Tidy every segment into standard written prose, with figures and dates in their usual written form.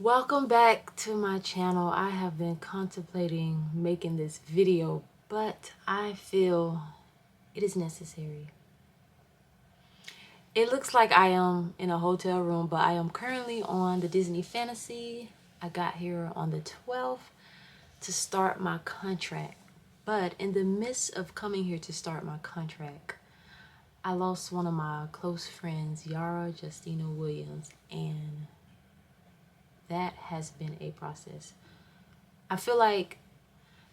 Welcome back to my channel. I have been contemplating making this video, but I feel it is necessary. It looks like I am in a hotel room, but I am currently on the Disney Fantasy. I got here on the 12th to start my contract. But in the midst of coming here to start my contract, I lost one of my close friends, Yara Justina Williams, and that has been a process. I feel like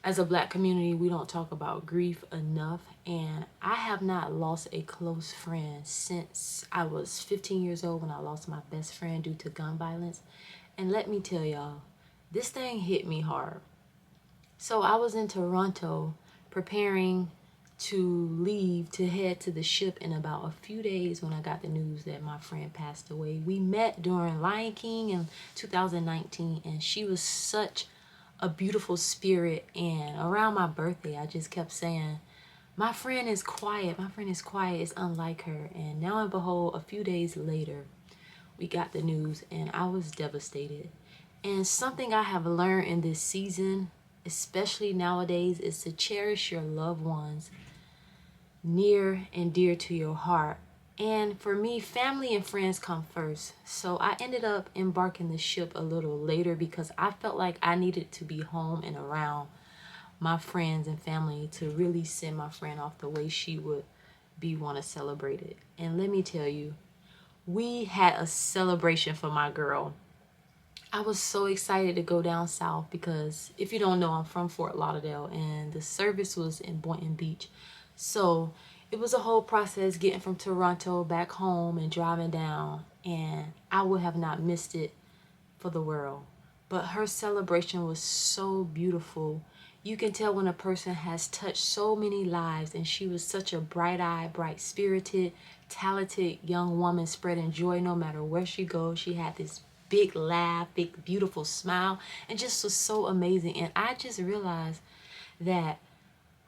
as a Black community, we don't talk about grief enough, and I have not lost a close friend since I was 15 years old when I lost my best friend due to gun violence. And let me tell y'all, this thing hit me hard. So I was in Toronto preparing to leave to head to the ship in about a few days when I got the news that my friend passed away. We met during Lion King in 2019, and she was such a beautiful spirit. And around my birthday, I just kept saying, my friend is quiet, my friend is quiet, it's unlike her. And now and behold, a few days later, we got the news and I was devastated. And something I have learned in this season, especially nowadays, is to cherish your loved ones near and dear to your heart. And for me, family and friends come first. So I ended up embarking the ship a little later because I felt like I needed to be home and around my friends and family to really send my friend off the way she would want to celebrate it. And let me tell you, we had a celebration for my girl. I was so excited to go down south because if you don't know, I'm from Fort Lauderdale and the service was in Boynton Beach. So it was a whole process getting from Toronto back home and driving down, and I would have not missed it for the world. But her celebration was so beautiful. You can tell when a person has touched so many lives, and she was such a bright-eyed, bright-spirited, talented young woman spreading joy no matter where she goes. She had this big laugh, big beautiful smile, and just was so amazing. And I just realized that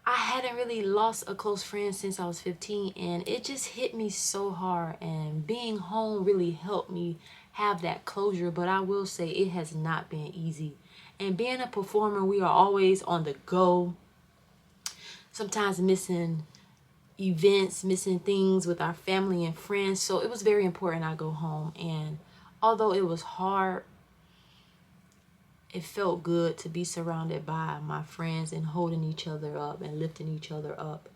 I hadn't really lost a close friend since I was 15, and it just hit me so hard, and being home really helped me have that closure. But I will say it has not been easy. And being a performer, we are always on the go, sometimes missing events, missing things with our family and friends. So it was very important I go home, and although it was hard, it felt good to be surrounded by my friends and holding each other up and lifting each other up.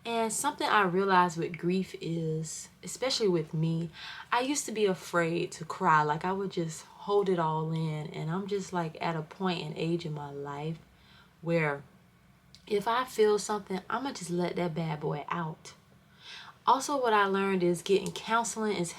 And something I realized with grief is, especially with me, I used to be afraid to cry. Like I would just hold it all in. And I'm just like at a point in age in my life where if I feel something, I'm going to just let that bad boy out. Also, what I learned is getting counseling is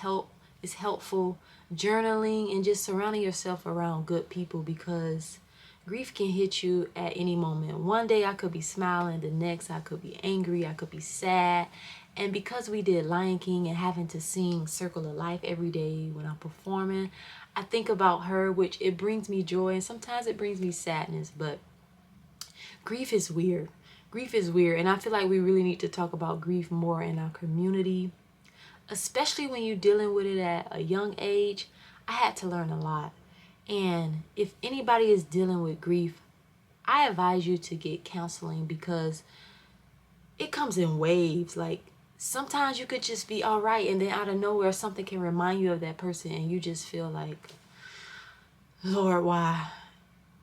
helpful, journaling, and just surrounding yourself around good people, because grief can hit you at any moment. One day I could be smiling, the next I could be angry, I could be sad. And because we did Lion King and having to sing Circle of Life every day when I'm performing, I think about her, which it brings me joy and sometimes it brings me sadness. But grief is weird. Grief is weird, and I feel like we really need to talk about grief more in our community, especially when you're dealing with it at a young age. I had to learn a lot. And if anybody is dealing with grief, I advise you to get counseling because it comes in waves. Like sometimes you could just be all right, and then out of nowhere, something can remind you of that person, and you just feel like, Lord, why?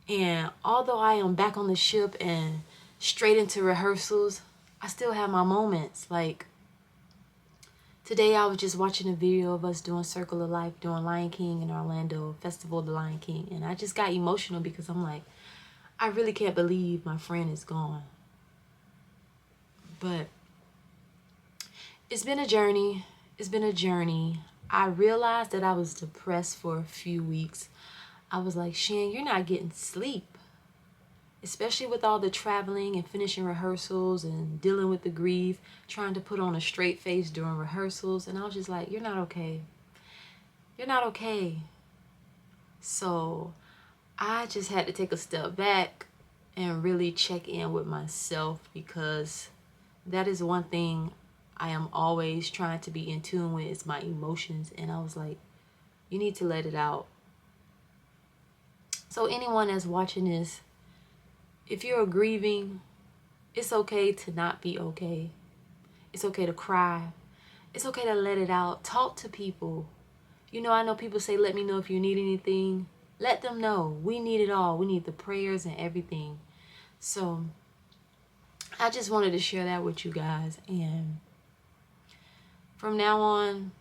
And although I am back on the ship and straight into rehearsals, I still have my moments. Like today I was just watching a video of us doing Circle of Life, doing Lion King in Orlando, Festival of the Lion King. And I just got emotional because I'm like, I really can't believe my friend is gone. But it's been a journey. It's been a journey. I realized that I was depressed for a few weeks. I was like, Shan, you're not getting sleep. Especially with all the traveling and finishing rehearsals and dealing with the grief, trying to put on a straight face during rehearsals. And I was just like, you're not okay. You're not okay. So I just had to take a step back and really check in with myself, because that is one thing I am always trying to be in tune with, is my emotions. And I was like, you need to let it out. So anyone that's watching this, if you're grieving, it's okay to not be okay. It's okay to cry. It's okay to let it out. Talk to people. You know, I know people say, let me know if you need anything. Let them know. We need it all. We need the prayers and everything. So I just wanted to share that with you guys. And from now on,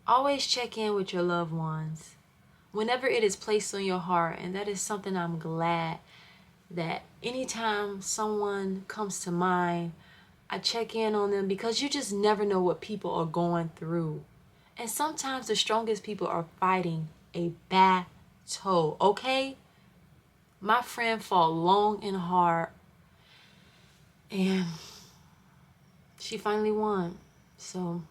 always check in with your loved ones whenever it is placed on your heart. And that is something I'm glad that anytime someone comes to mind, I check in on them, because you just never know what people are going through. And sometimes the strongest people are fighting a battle, okay? My friend fought long and hard, and she finally won. So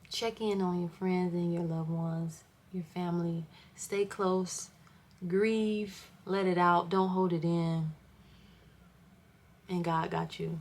check in on your friends and your loved ones, your family. Stay close. Grieve. Let it out. Don't hold it in. And God got you.